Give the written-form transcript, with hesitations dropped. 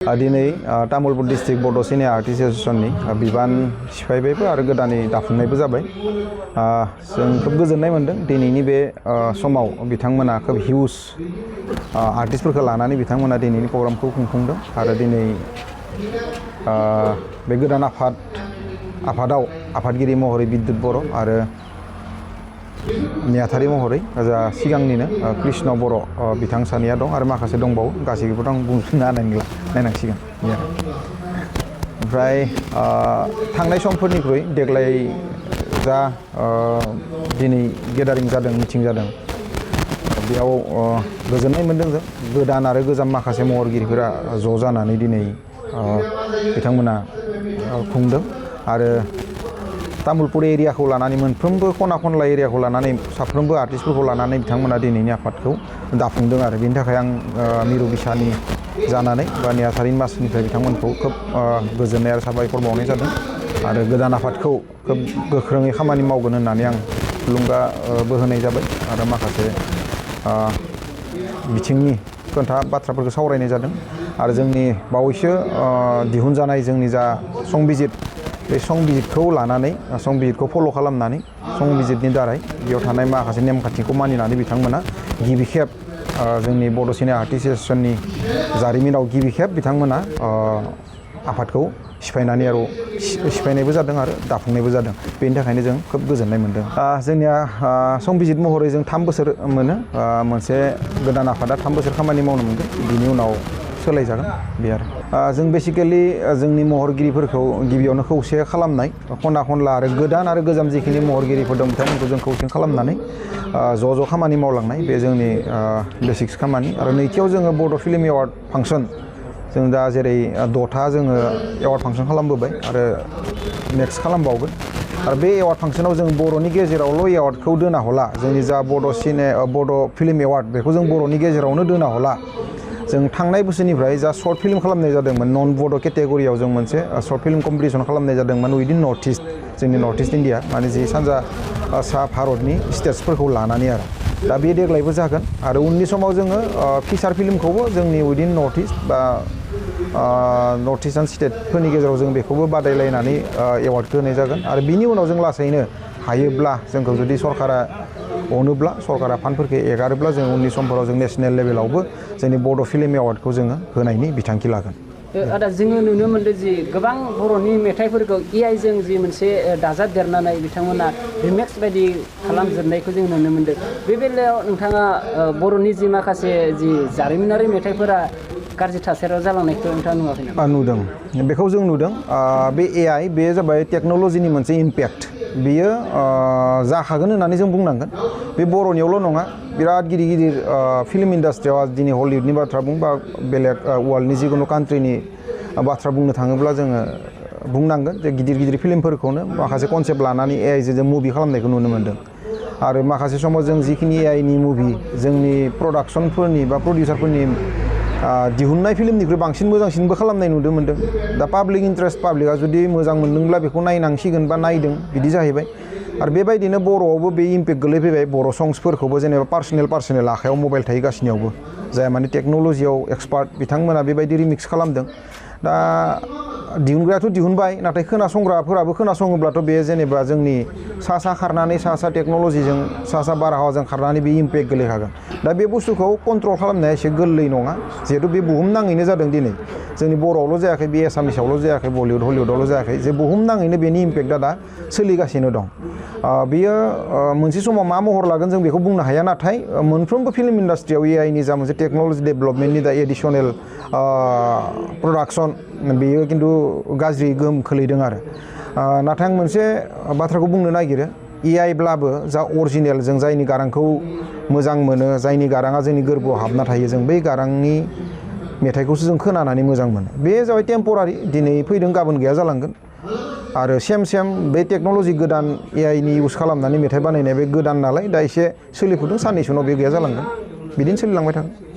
दिनै तामुलपुर डिस्ट्रिक्ट बड' senior artist एस'सिएशननि बिबान सिफायबायबो आरो गोदानै दाफुंनायबो जाबाय। जों खोब गोजोननाय मोनदों दिनैनि बे समाव बिथांमोना खोब हिउज आर्टिस्टफोरखौ लानानै बिथांमोना दिनैनि प्रग्रामखौ खुंफुंदों आरो दिनै बे गोदान आफादाव आफादगिरि महरै बिद्युत बर' आरो नेहाथारि महरै जा सिगांनिनो कृष्ण बर' बिथां सानैया दं आरो माखासे दंबावो गासैखौबोथ' आं बुंनो हानाय नंला नायनांसिगोन। ओमफ्राय थांनाय समफोरनिख्रुइ देग्लाय जा दिनै गेदारिं जादों मिटिं जादों बेयाव गोजोननाय मोनदों जों गोदान आरो गोजाम माखासे महरगिरिफोरा ज' जानानै दिनै बिथांमोना खुंदों आरो तामुलपुर एरियाखौ लानानै मोनफ्रोमबो खना खनला एरियाखौ लानानै साफ्रोमबो आर्टिस्टफोरखौ लानानै बिथांमोना दिनैनि आफादखौ दाफुंदों आरो बेनि थाखाय आं मिरु बिसानि जानानै बा नेहाथारि मासनिफ्राय बिथांमोनखौ खोब गोजोननाय आरो साबायखर बावनाय जादों आरो गोदान आफादखौ खोब गोख्रोङै खामानि मावगोन होननानै आं थुलुंगाबो होनाय जाबाय आरो माखासे बिथिंनि बाथ्राफोरखौ सावरायनाय जादों आरो जोंनि बावैसो दिहुनजानाय जोंनि जा संबिजित बे संबिजितखौ लानानै संबिजितखौ फल' खालामनानै संबिजितनि दारै बेयाव थानाय माखासे नेमखान्थिखौ मानिनानै बिथांमोना गिबि खेब जोंनि बड' सिनियर आर्टिस्ट एस'सिएशननि जारिमिनाव गिबि खेब बिथांमोना आफादखौ सिफायनायबो जादों आरो दाफुंनायबो जादों बेनि थाखायनो जों खोब गोजोननाय मोनदों। जोंनिया संबिजित महरै जों 3 बोसोर मोनो मोनसे गोदान आफादा 3 बोसोर खामानि मावनो मोनगोन बिनि उनाव सोलायजागोन बे आरो जों बेसिकेलि जोंनि महरगिरिफोरखौ गिबियावनो खौसे खालामनाय खना खनला आरो गोदान आरो गोजाम जिखिनि महरगिरिफोर दं बिथांमोनखौ जों खौसे खालामनानै ज' खामानि मावलांनाय बे जोंनि बेसिक्स खामानि आरो नैथियाव जोङो बड' फिल्म एवार्ड फांसन जों दा जेरै 6था जोङो एवार्ड फांसन खालामबोबाय आरो नेक्स्ट खालामबावगोन आरो बे एवार्ड फांसनाव जों बर'नि गेजेरावल' एवार्डखौ दोना हला जोंनि जा बड' फिल्म एवार्ड बेखौ जों बर'नि गेजेरावनो दोना हला जों थांनाय बोसोरनिफ्राय जा सर्ट फिल्म खालामनाय जादोंमोन नन बड' केटेगरियाव जों मोनसे सर्ट फिल्म कम्पिटिसन खालामनाय जादोंमोन उइदिन नर्थ इस्ट जोंनि नर्थ इस्ट इण्डिया माने जि सानजा सा भारतनि स्टेट्सफोरखौ लानानै आरो दा बे देग्लायबो जागोन आरो उननि समाव जोङो फिसार फिल्मखौबो जोंनि उइदिन नर्थ इस्ट बा नर्थ इस्टार्न स्टेटफोरनि गेजेराव जों बेखौबो बादायलायनानै एवार्डखौ होनाय जागोन आरो बिनि उनाव जों लासैनो हायोब्ला जोंखौ जुदि सरकारा अनोब्ला सरकारा फान्डफोरखौ एगारोब्ला जों उननि समफोराव जों नेसनेल लेभेलावबो जोंनि बड' फिल्म एवार्डखौ जोङो होनायनि बिथांखि लागोन। आदा जोङो नुनो मोनदों जि गोबां बर'नि मेथाइफोरखौ एआइजों जि मोनसे दाजाबदेरनानै बिथांमोना रिमेक्स बायदि खालामजोबनायखौ जों नुनो मोनदों बे बेलायाव नोंथाङा बर'नि जि माखासे जि जारिमिनारि मेथाइफोरा गाज्रि थासारियाव जालांनायखौ नोंथाङा नुवाखै नामा? नुदों बेखौ जों नुदों बे एआइ बे जाबाय टेक्न'लजिनि मोनसे इम्पेक्ट बेयो जाखागोन होननानै जों बुंनांगोन बे बर'नियावल' नङा बिराद गिदिर फिल्म इन्डास्ट्रियाव दिनै हलिउडनि बाथ्रा बुं बा बेलेग वर्ल्डनि जिखुनु कान्ट्रिनि बाथ्रा बुंनो थाङोब्ला जोङो बुंनांगोन जे गिदिर फिल्मफोरखौनो माखासे कनसेप्ट लानानै एआइजों जों मुभि खालामनायखौ नुनो मोन्दों आरो माखासे समाव जों जिखिनि एआइनि मुभि जोंनि प्रडाक्सनफोरनि बा प्रडिउसारफोरनि दिहुननाय फिल्मनिख्रुइ बांसिन मोजांसिनबो खालामनाय नुनो मोन्दों दा पाब्लिक इन्ट्रेस्ट पाब्लिकआ जुदि मोजां मोन्दोंब्ला बेखौ नायनांसिगोन बा नायदों बिदि जाहैबाय आरो बेबायदिनो बर'आवबो बे इम्पेक्ट गोलैफैबाय बर' संग्सफोरखौबो जेनेबा पार्सनेल आखायाव मबाइल थायो गासिनियावबो जाय माने टेक्न'लजियाव एक्सपार्ट बिथांमोना बेबायदि रिमिक्स खालामदों दा दिहुनग्रायाथ' दिहुनबाय नाथाय खोनासंग्राफोराबो खोनासङोब्लाथ' बे जेनेबा जोंनि सा खारनानै सा टेक्न'लजिजों सा बारहावाजों खारनानै बे इम्पेक्ट गोलैखागोन दा बे बुस्थुखौ कन्ट्रल खालामनाया एसे गोरलै नङा जिहेतु बे बुहुमनाङैनो जादों दिनै जोंनि बर'आवल' जायाखै बे एसामिसावल' जायाखै बलिउड हलिउडआवल' जायाखै जे बुहुमनाङैनो बेनि इम्पेक्टआ दा सोलिगासिनो दं बेयो मोनसे समाव मा महर लागोन जों बेखौ बुंनो हाया नाथाय मोनफ्रोमबो फिल्म इन्डास्ट्रियाव एआइनि जा मोनसे टेक्न'लजि डेभेलपमेन्टनि दा एडिसनेल प्रडाक्सन बेयो खिन्थु गाज्रि गोहोम खोलैदों आरो नाथाय आं मोनसे बाथ्राखौ बुंनो नागिरो एआइब्लाबो जा अरिजिनेल जों जायनि गारांखौ मोजां मोनो जायनि गाराङा जोंनि गोरबोआव हाबना थायो जों बै गारांनि मेथाइखौसो जों खोनानानै मोजां मोनो बे जाबाय टेम्परारि दिनै फैदों गाबोन गैया जालांगोन आरो सेम बे टेक्न'लजि गोदान एआइनि इउज खालामनानै मेथाइ बानायनाया बे गोदान नालाय दा एसे सोलिफुदों साननैसो उनाव बे गैया जालांगोन बिदिनो सोलिलांबाय थागोन।